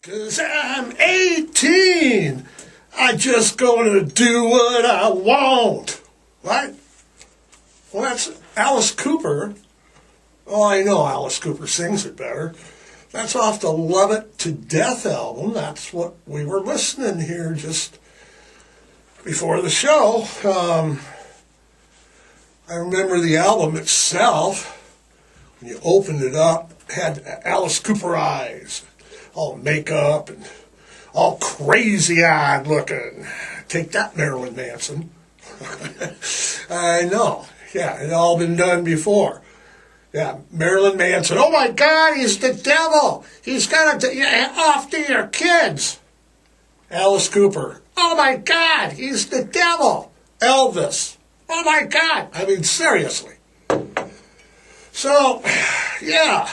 'Cause I'm 18. I just gonna do what I want. Right? Well, that's Alice Cooper. Oh, I know Alice Cooper sings it better. That's off the Love It to Death album. That's what we were listening here just before the show. I remember the album itself, when you opened it up, had Alice Cooper eyes, all makeup and all crazy-eyed looking. Take that, Marilyn Manson. I know. Yeah, it all been done before. Yeah, Marilyn Manson. Oh my God, he's the devil. He's got to off to your kids. Alice Cooper. Oh my God, he's the devil. Elvis. Oh my God. I mean, seriously. So, yeah.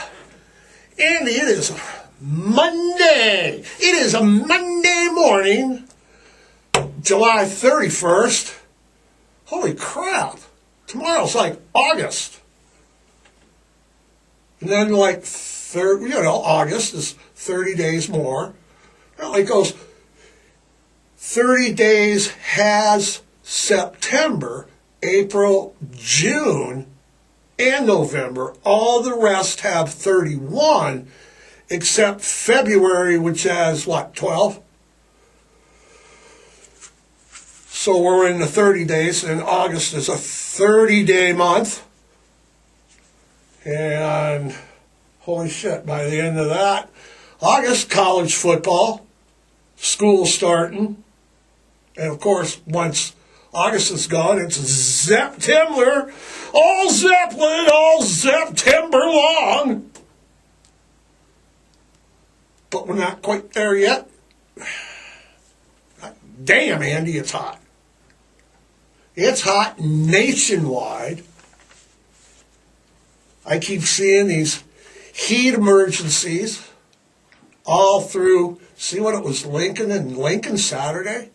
Andy, it is Monday. It is a Monday morning, July 31st. Holy crap. Tomorrow's like August. And then like, August is 30 days more. Well, it goes 30 days has September, April, June, and November. All the rest have 31, except February, which has, 12? So we're in the 30 days, and August is a 30-day month. And holy shit, by the end of that, August, college football, school starting. And of course, once August is gone, it's September, all Zeppelin, all September long. But we're not quite there yet. Damn, Andy, it's hot. It's hot nationwide. I keep seeing these heat emergencies all through. See what it was, Lincoln and Lincoln Saturday?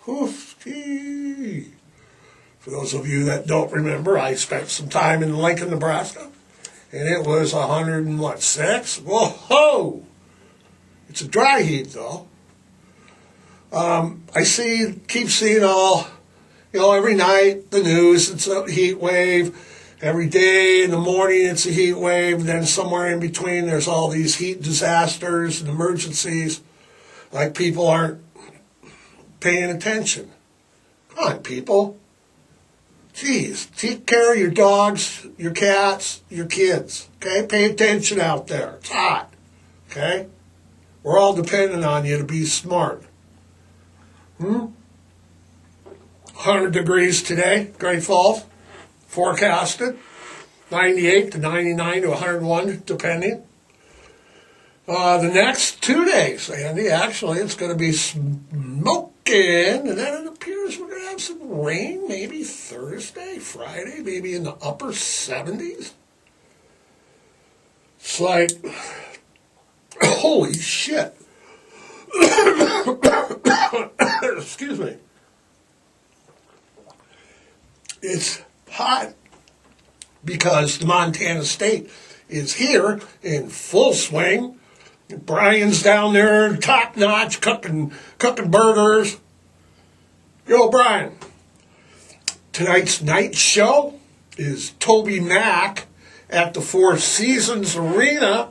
Oof, gee. For those of you that don't remember, I spent some time in Lincoln, Nebraska, and it was 106. Whoa! It's a dry heat, though. Keep seeing all, every night, the news, it's a heat wave. Every day in the morning, it's a heat wave. Then somewhere in between, there's all these heat disasters and emergencies. Like people aren't paying attention. Come on, people. Jeez, take care of your dogs, your cats, your kids. Okay? Pay attention out there. It's hot. Okay? We're all dependent on you to be smart. 100 degrees today, Great Falls. Forecasted. 98 to 99 to 101, depending. The next 2 days, Andy, actually, it's going to be smoking. And then it appears we're going to have some rain, maybe Thursday, Friday, maybe in the upper 70s. It's like, holy shit. Excuse me. It's hot because the Montana State is here in full swing. Brian's down there, top notch, cooking burgers. Yo, Brian. Tonight's night show is Toby Mac at the Four Seasons Arena.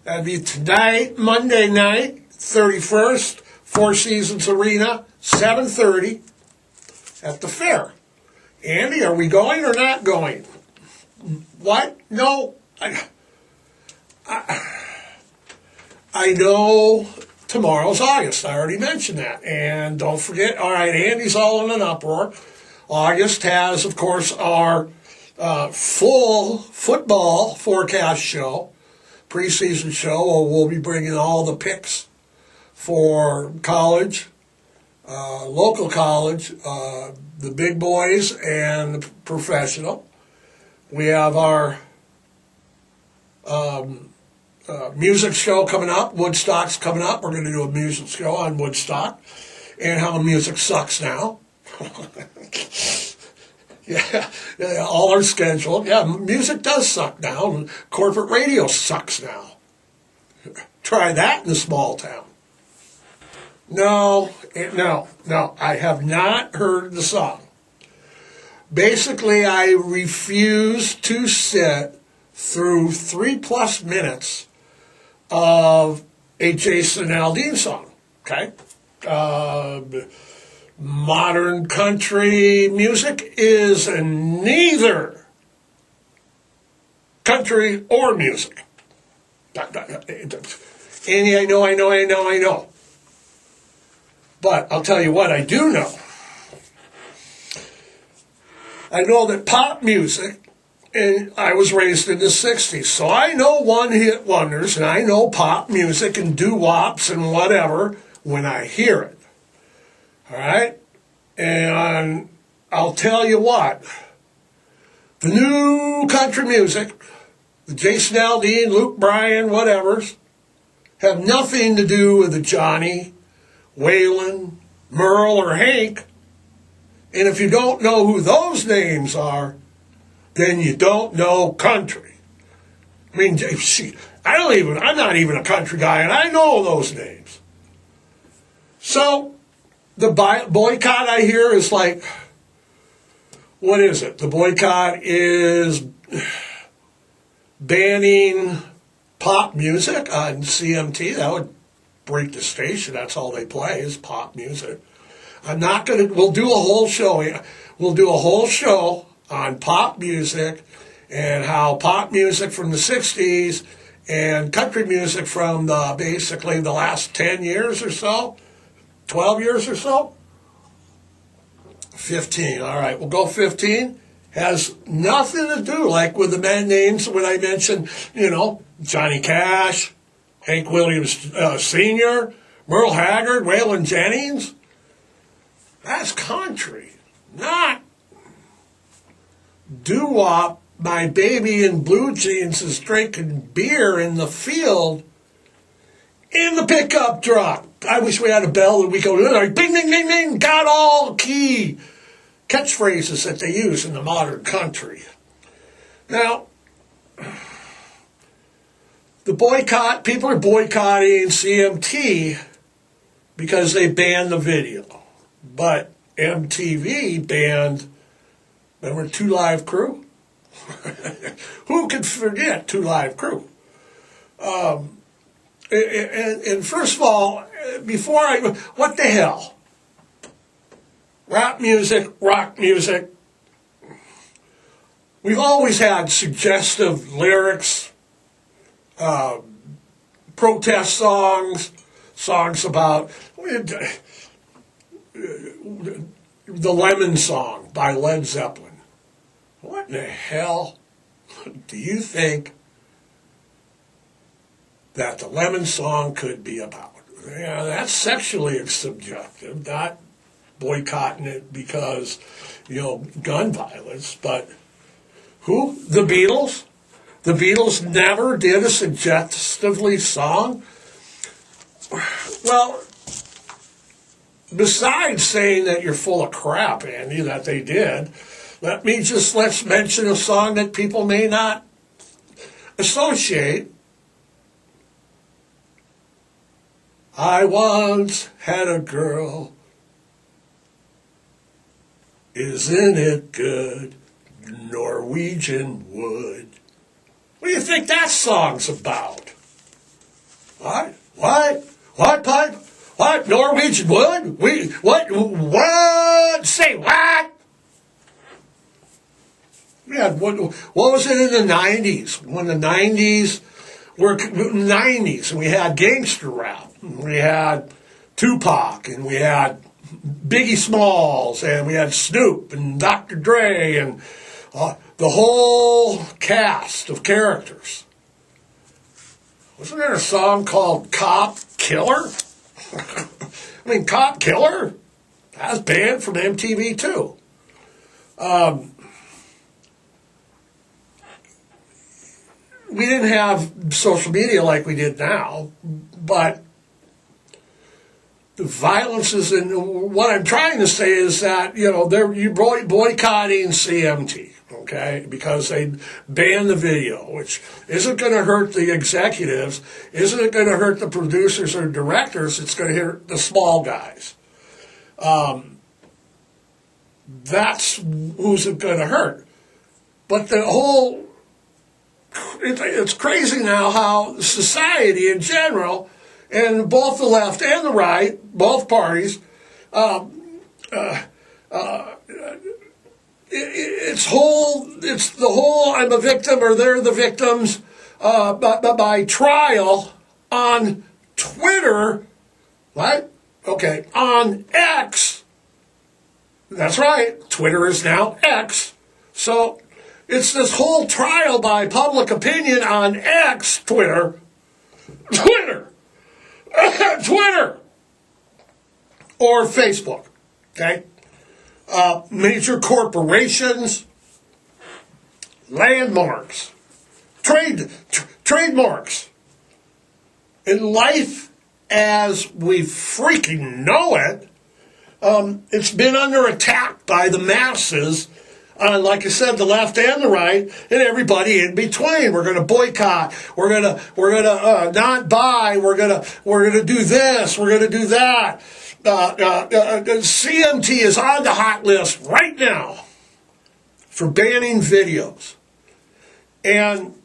That'd be tonight, Monday night, 31st, Four Seasons Arena, 7:30 at the fair. Andy, are we going or not going? What? No. I know tomorrow's August. I already mentioned that. And don't forget, all right, Andy's all in an uproar. August has, of course, our full football forecast show, preseason show, where we'll be bringing all the picks for college, local college, the big boys, and the professional. We have our music show coming up. Woodstock's coming up. We're going to do a music show on Woodstock and how music sucks now. Yeah, all are scheduled. Yeah, music does suck now. Corporate radio sucks now. Try that in a small town. No, no. I have not heard the song. Basically, I refuse to sit through 3+ minutes of a Jason Aldean song. Okay? Modern country music is neither country or music. Andy, I know. But I'll tell you what I do know. I know that pop music, and I was raised in the 60s, so I know one-hit wonders, and I know pop music and doo-wops and whatever when I hear it. All right? And I'll tell you what, the new country music, the Jason Aldean, Luke Bryan, whatevers, have nothing to do with the Johnny, Waylon, Merle, or Hank. And if you don't know who those names are, then you don't know country. I mean, I'm not even a country guy, and I know those names. So, the boycott I hear is like, what is it? The boycott is banning pop music on CMT. That would break the station. That's all they play is pop music. We'll do a whole show. We'll do a whole show on pop music and how pop music from the 60s and country music from basically the last 10 years or so, 12 years or so, 15. All right, we'll go 15. Has nothing to do, like with the men names when I mentioned, Johnny Cash, Hank Williams Sr., Merle Haggard, Waylon Jennings. That's country, not doo-wop. My baby in blue jeans is drinking beer in the field in the pickup truck. I wish we had a bell that we go, like, bing, bing, bing, bing, got all key catchphrases that they use in the modern country. Now, people are boycotting CMT because they banned the video. But MTV banned, remember 2 Live Crew? Who could forget 2 Live Crew? And first of all, what the hell? Rap music, rock music. We've always had suggestive lyrics, protest songs about the Lemon Song by Led Zeppelin. What in the hell do you think that the Lemon Song could be about? Yeah, that's sexually subjective, not boycotting it because, gun violence. But who? The Beatles? The Beatles never did a suggestively song? Well, besides saying that you're full of crap, Andy, that they did, let's mention a song that people may not associate. I once had a girl, isn't it good, Norwegian wood. What do you think that song's about? What? Pipe? What? Norwegian wood? What? Say what? Yeah, what was it in the 90s? When the 90s were 90s, and we had gangster rap, and we had Tupac, and we had Biggie Smalls, and we had Snoop, and Dr. Dre, and the whole cast of characters. Wasn't there a song called Cop Killer? I mean, Cop Killer? That was banned from MTV too. We didn't have social media like we did now, but the violence is in. What I'm trying to say is that you're boycotting CMT. okay, because they banned the video, which isn't going to hurt the executives, isn't going to hurt the producers or directors, it's going to hurt the small guys. That's who's it going to hurt. But the whole, it's crazy now how society in general, and both the left and the right, both parties, it's the whole I'm a victim or they're the victims by trial on Twitter, right? Okay, on X. That's right, Twitter is now X. So it's this whole trial by public opinion on X, Twitter, or Facebook, okay? Major corporations, landmarks, trademarks. In life as we freaking know it, it's been under attack by the masses, like I said, the left and the right, and everybody in between. We're going to boycott. We're gonna not buy. We're gonna do this. We're gonna do that. CMT is on the hot list right now for banning videos. And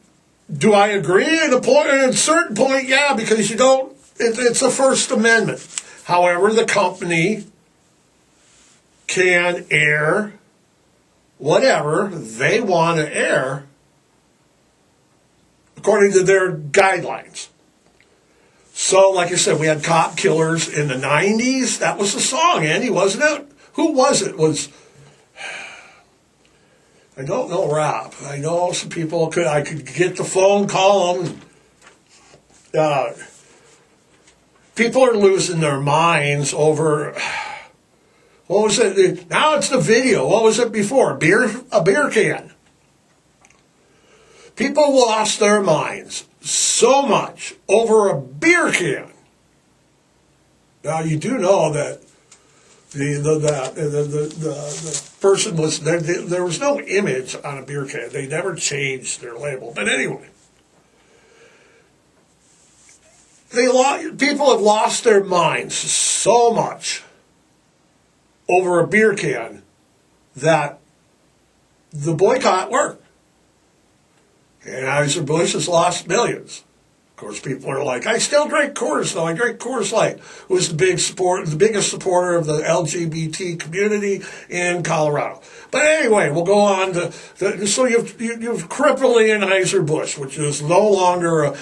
do I agree at a certain point? Yeah, because you don't. It's a First Amendment. However, the company can air whatever they want to air according to their guidelines. So, like I said, we had cop killers in the 90s. That was the song, Andy, wasn't it? Who was it? I don't know rap. I know some people I could get the phone, call them. People are losing their minds over, what was it? Now it's the video. What was it before? A beer can. People lost their minds so much over a beer can. Now you do know that the person was there was no image on a beer can. They never changed their label. But anyway, people have lost their minds so much over a beer can that the boycott worked. And Anheuser-Busch has lost millions. Of course, people are like, I still drink Coors, though. I drink Coors Light. Who's the biggest supporter of the LGBT community in Colorado. But anyway, we'll go on to so you've crippling Anheuser-Busch, which is no longer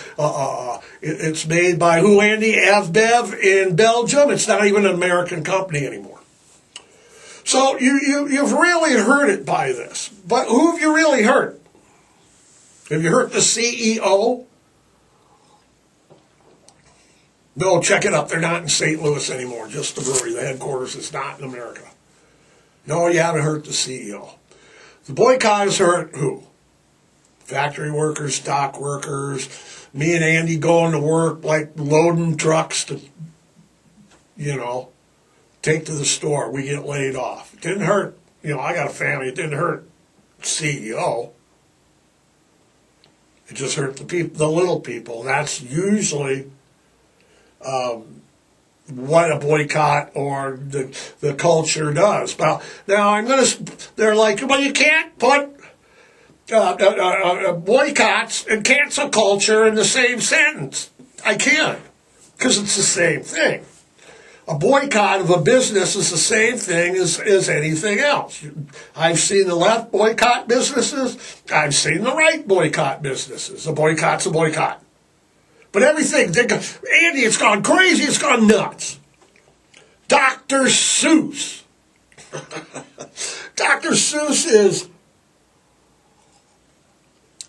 it's made by who, Andy? Avbev in Belgium. It's not even an American company anymore. So you've really hurt it by this. But who have you really hurt? Have you hurt the CEO? No, check it up. They're not in St. Louis anymore, just the brewery. The headquarters is not in America. No, you haven't hurt the CEO. The boycott has hurt who? Factory workers, dock workers, me and Andy going to work, like loading trucks to, take to the store. We get laid off. It didn't hurt. I got a family. It didn't hurt CEO. It just hurt the little people. That's usually what a boycott or the culture does. Well, now they're like, well, you can't put boycotts and cancel culture in the same sentence. I can, because it's the same thing. A boycott of a business is the same thing as anything else. I've seen the left boycott businesses. I've seen the right boycott businesses. A boycott's a boycott. But everything, Andy, it's gone crazy. It's gone nuts. Dr. Seuss. Dr. Seuss is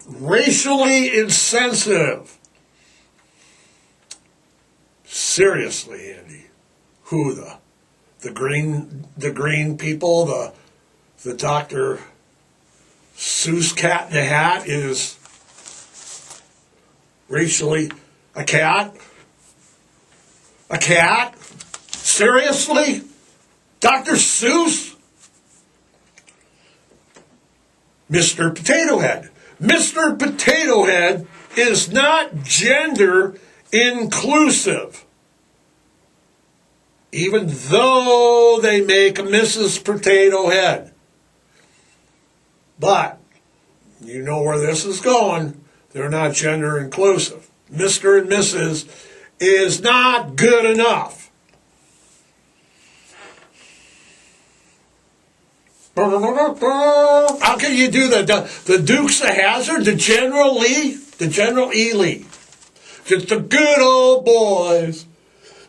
racially insensitive. Seriously, Andy. Who, the green people, the Dr. Seuss cat in the hat is racially a cat? A cat? Seriously? Dr. Seuss? Mr. Potato Head. Mr. Potato Head is not gender inclusive, even though they make a Mrs. Potato Head. But you know where this is going. They're not gender inclusive. Mr. and Mrs. is not good enough. How can you do the Dukes of Hazzard, the General Lee, the General E. Lee? Just the good old boys,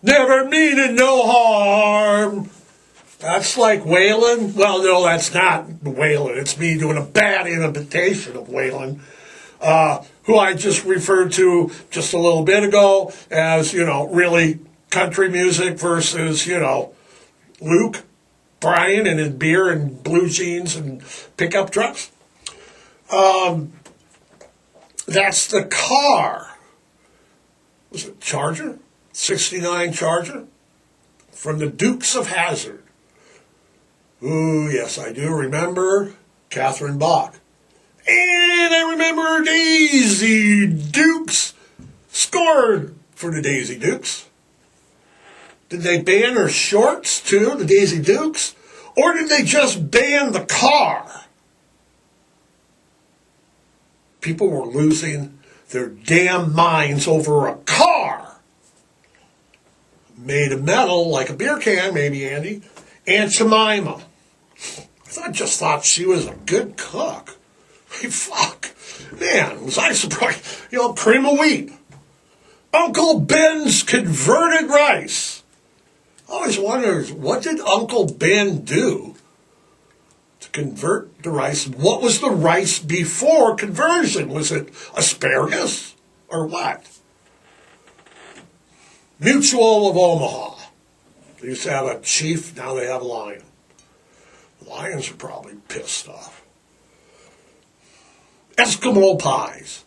never meaning no harm. That's like Waylon. Well, no, that's not Waylon. It's me doing a bad imitation of Waylon, who I just referred to just a little bit ago as, really country music versus, Luke Bryan and his beer and blue jeans and pickup trucks. That's the car. Was it Charger? 69 Charger? From the Dukes of Hazzard. Ooh, yes, I do remember Catherine Bach. And I remember Daisy Dukes scored for the Daisy Dukes. Did they ban her shorts too, the Daisy Dukes? Or did they just ban the car? People were losing their damn minds over a car. Made of metal, like a beer can, maybe, Andy. Aunt Jemima. I just thought she was a good cook. Hey, fuck. Man, was I surprised. Cream of wheat. Uncle Ben's converted rice. I always wondered, what did Uncle Ben do to convert the rice? What was the rice before conversion? Was it asparagus or what? Mutual of Omaha. They used to have a chief, now they have a lion. The lions are probably pissed off. Eskimo pies.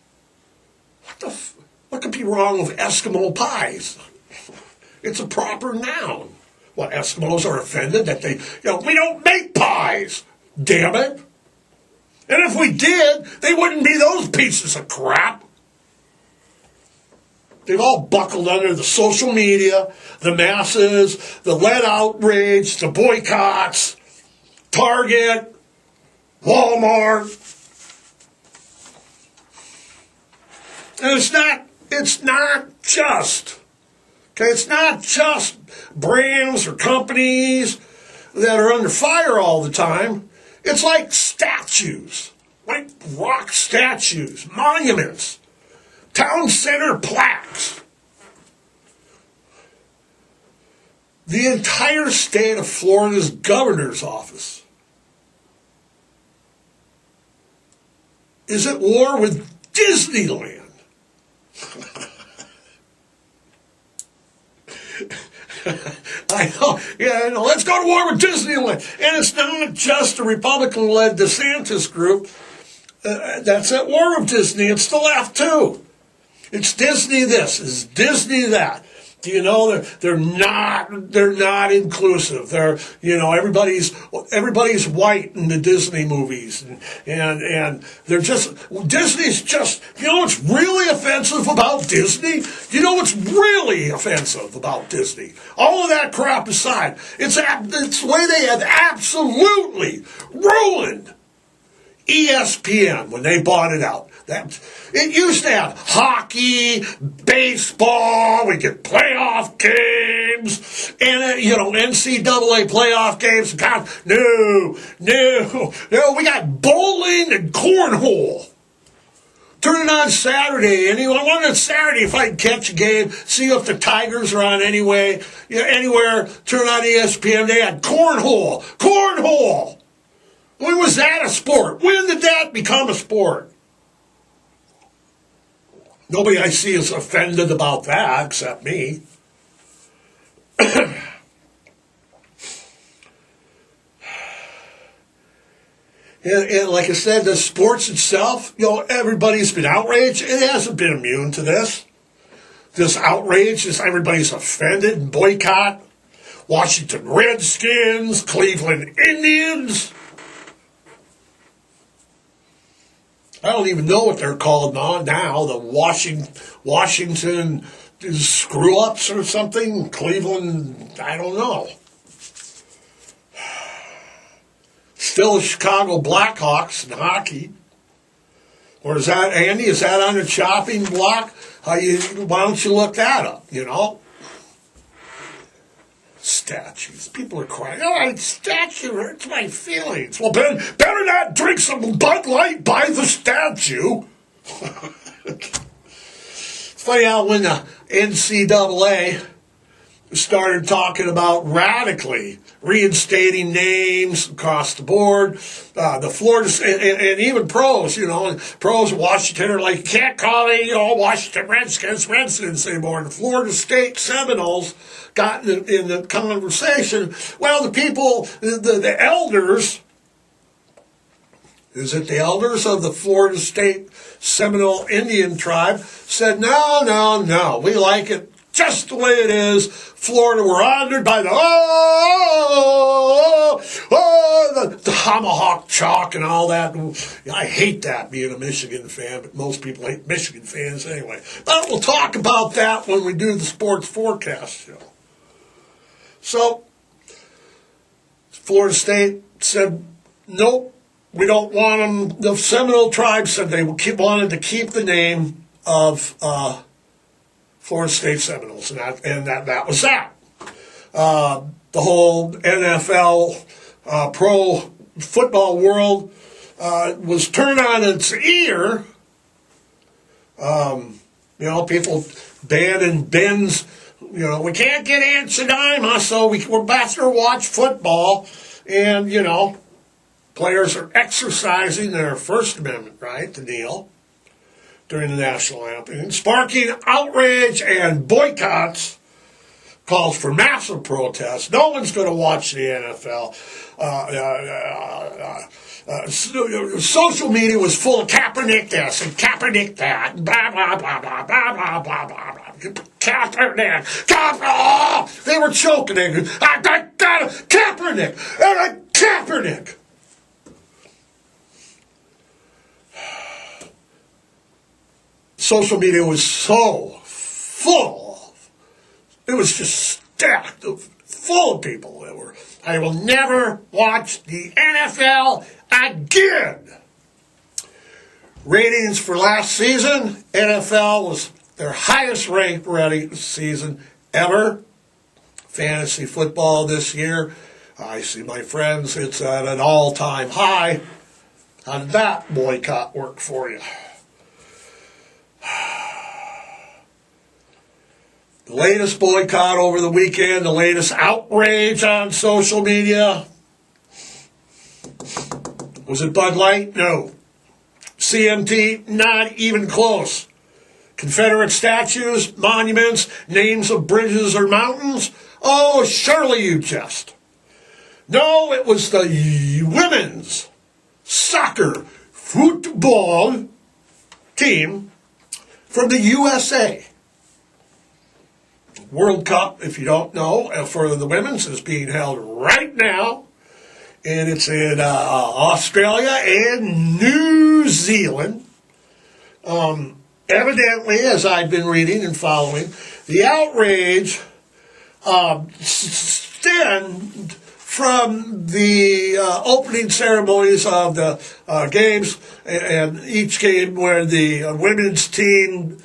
What could be wrong with Eskimo pies? It's a proper noun. What, Eskimos are offended that we don't make pies, damn it. And if we did, they wouldn't be those pieces of crap. They've all buckled under the social media, the masses, the lead outrage, the boycotts, Target, Walmart. And it's not just brands or companies that are under fire all the time. It's like statues, like rock statues, monuments, town center plaques. The entire state of Florida's governor's office is at war with Disneyland. I know, let's go to war with Disneyland. And it's not just a Republican-led DeSantis group that's at war with Disney. It's the left, too. It's Disney this, it's Disney that. Do you know they're not inclusive. They're everybody's white in the Disney movies and they're Disney's just what's really offensive about Disney? You know what's really offensive about Disney? All of that crap aside, it's the way they have absolutely ruined ESPN when they bought it out. It used to have hockey, baseball, we get playoff games, and, NCAA playoff games. God, no, we got bowling and cornhole. Turn it on Saturday. I wonder Saturday if I can catch a game, see if the Tigers are on anywhere. Turn on ESPN, they had cornhole. When was that a sport? When did that become a sport? Nobody I see is offended about that except me. And like I said, the sports itself, everybody's been outraged. It hasn't been immune to this. This outrage, everybody's offended and boycott. Washington Redskins, Cleveland Indians. I don't even know what they're called now. The Washington screw-ups or something. Cleveland, I don't know. Still Chicago Blackhawks in hockey. Or is that, Andy, is that on the chopping block? Why don't you look that up, Statues. People are crying, statue hurts my feelings. Well, better not drink some Bud Light by the statue. It's funny how when the NCAA started talking about radically reinstating names across the board, the Florida and even pros, pros in Washington are like, you can't call it, Washington Redskins anymore. And the Florida State Seminoles got in the conversation. Well, the people, the elders, is it the elders of the Florida State Seminole Indian tribe said, no, we like it just the way it is. Florida, we're honored by the tomahawk chalk and all that. I hate that, being a Michigan fan, but most people hate Michigan fans anyway. But we'll talk about that when we do the sports forecast show. So, Florida State said, nope, we don't want them. The Seminole tribe said they wanted to keep the name of Florida State Seminoles, and that was that. The whole NFL pro football world was turned on its ear. People banning Ben's. We can't get Aunt Shadima, so we're better watch football. And, players are exercising their First Amendment right to kneel during the national anthem, sparking outrage and boycotts, calls for massive protests. No one's going to watch the NFL. Social media was full of Kaepernick this and Kaepernick that, blah, blah, blah, blah, blah, blah, blah, blah, blah. Kaepernick. They were choking. They go, I got Kaepernick, and I Kaepernick. Social media was so full. It was just stacked full of people that were, I will never watch the NFL again. Ratings for last season, NFL was their highest ranked season ever. Fantasy football this year, I see my friends, it's at an all-time high. How did that boycott work for you? The latest boycott over the weekend, the latest outrage on social media. Was it Bud Light? No. CMT? Not even close. Confederate statues, monuments, names of bridges or mountains? Oh, surely you jest. No, it was the women's soccer football team from the USA. World Cup, if you don't know, for the women's is being held right now. And it's in Australia and New Zealand. Evidently, as I've been reading and following, the outrage stemmed from the opening ceremonies of the games, and each game where the women's team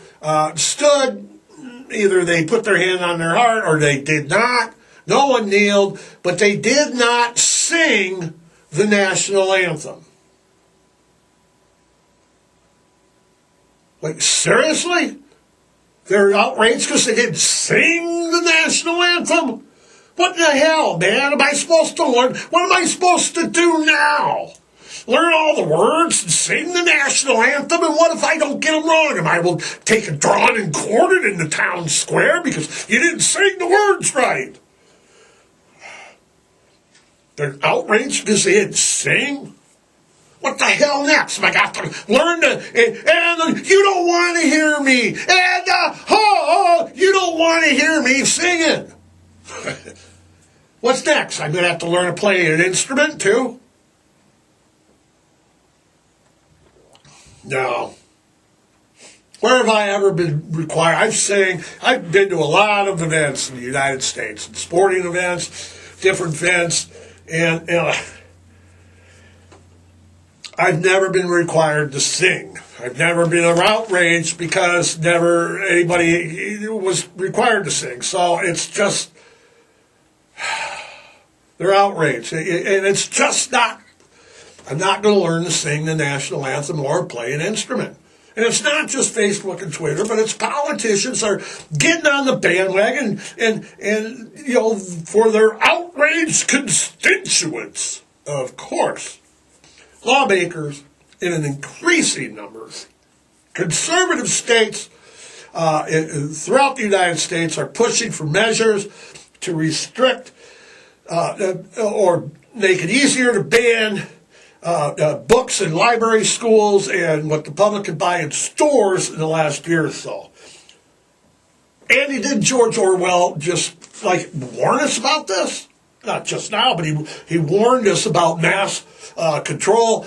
stood, either they put their hand on their heart or they did not. No one kneeled, but they did not sing the national anthem. Like, seriously? They're outraged because they didn't sing the national anthem? What the hell, man? Am I supposed to learn? What am I supposed to do now? Learn all the words and sing the national anthem? And what if I don't get them wrong? Am I will take it drawn and quartered in the town square because you didn't sing the words right? They're outraged because they didn't sing? What the hell next? I got to learn to, and you don't want to hear me, and you don't want to hear me singing. What's next? I'm going to have to learn to play an instrument too. No. Where have I ever been required? I've been to a lot of events in the United States, sporting events, different events, and I've never been required to sing. I've never been outraged because never anybody was required to sing. So it's just, they're outraged. And it's just not, I'm not going to learn to sing the national anthem or play an instrument. And it's not just Facebook and Twitter, but it's politicians are getting on the bandwagon and for their outraged constituents, of course. Lawmakers in an increasing number, conservative states throughout the United States are pushing for measures to restrict or make it easier to ban books in library schools and what the public could buy in stores in the last year or so. Andy, did George Orwell just warn us about this? Not just now, but he warned us about mass control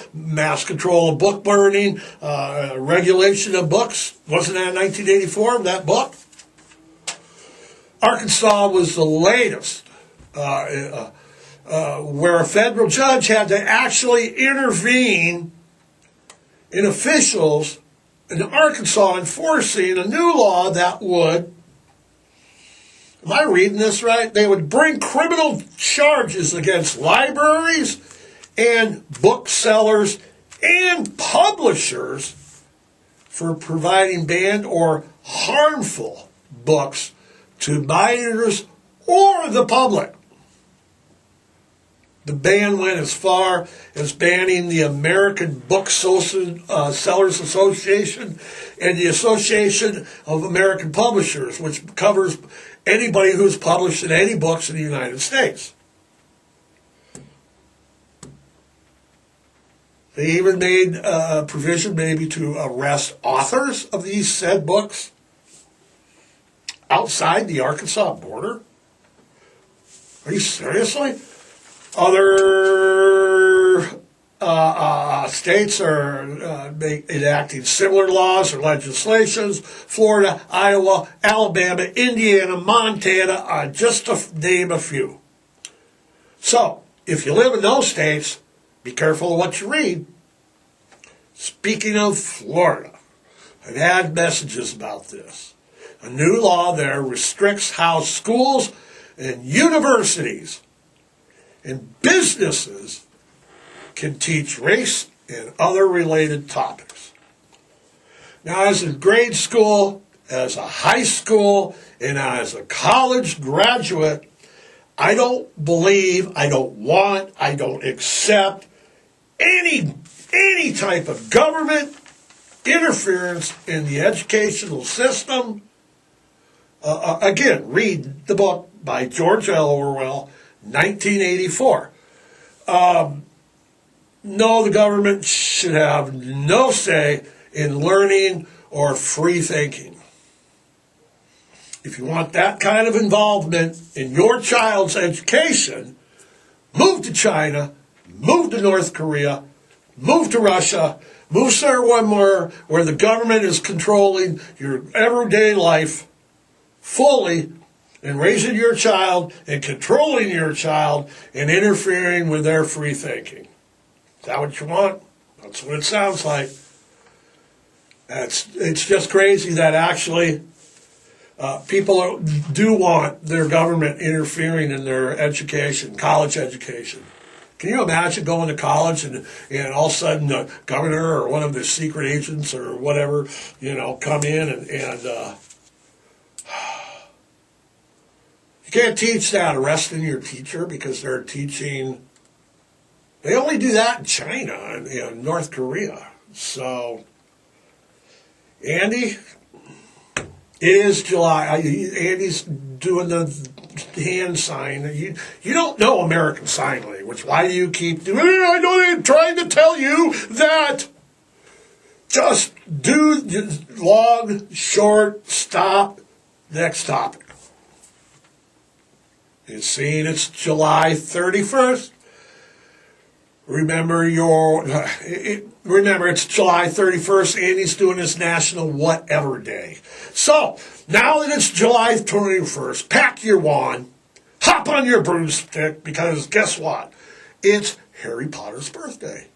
of book burning, regulation of books. Wasn't that 1984, that book? Arkansas was the latest, where a federal judge had to actually intervene in officials in Arkansas enforcing a new law that would, am I reading this right? They would bring criminal charges against libraries and booksellers and publishers for providing banned or harmful books to buyers or the public. The ban went as far as banning the American Booksellers Association and the Association of American Publishers, which covers anybody who's published in any books in the United States. They even made a provision maybe to arrest authors of these said books outside the Arkansas border. Are you seriously? Other states are enacting similar laws or legislations. Florida, Iowa, Alabama, Indiana, Montana, just to name a few. So, if you live in those states, be careful of what you read. Speaking of Florida, I've had messages about this. A new law there restricts how schools and universities and businesses can teach race and other related topics. Now, as a grade school, as a high school, and as a college graduate, I don't believe, I don't want, I don't accept any type of government interference in the educational system. Again, read the book by George L. Orwell, 1984. No, the government should have no say in learning or free thinking. If you want that kind of involvement in your child's education, move to China, move to North Korea, move to Russia, move somewhere where the government is controlling your everyday life fully and raising your child and controlling your child and interfering with their free thinking. Is that what you want? That's what it sounds like. It's just crazy that actually people do want their government interfering in their education, college education. Can you imagine going to college and all of a sudden the governor or one of the secret agents or whatever, come in and you can't teach that, arresting your teacher because they're teaching. They only do that in China and North Korea. So, Andy, it is July. Andy's doing the hand sign. You don't know American Sign Language. Why do you keep doing it? I know they're trying to tell you that. Just do long, short, stop, next topic. It's July 31st. Remember remember it's July 31st. Andy's doing his National Whatever Day. So, now that it's July 21st, pack your wand, hop on your broomstick, because guess what? It's Harry Potter's birthday.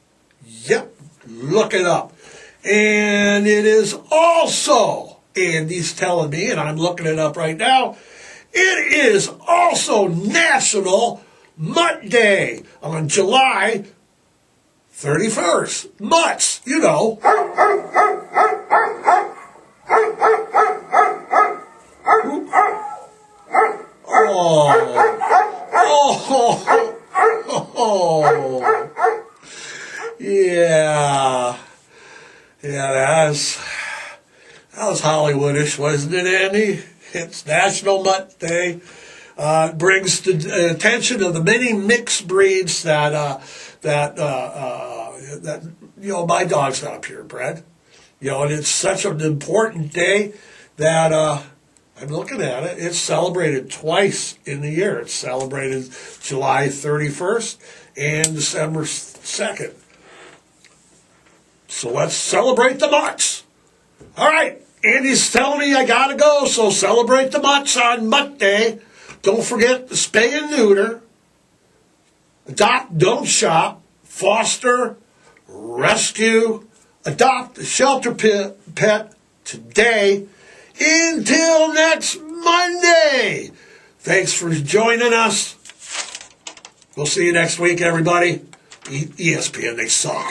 Yep, look it up. And it is also, Andy's telling me, and I'm looking it up right now, it is also National Mutt Day on July 31st. Mutts, you know. Yeah. Yeah, that was Hollywoodish, wasn't it, Andy? It's National Mutt Day. Brings the attention of the many mixed breeds that my dog's got purebred. And it's such an important day that I'm looking at it. It's celebrated twice in the year. It's celebrated July 31st and December 2nd. So let's celebrate the mutts. All right, Andy's telling me I gotta go, so celebrate the mutts on Mutt Day. Don't forget to spay and neuter, adopt, don't shop, foster, rescue, adopt a shelter pet today. Until next Monday. Thanks for joining us. We'll see you next week, everybody. ESPN, they suck.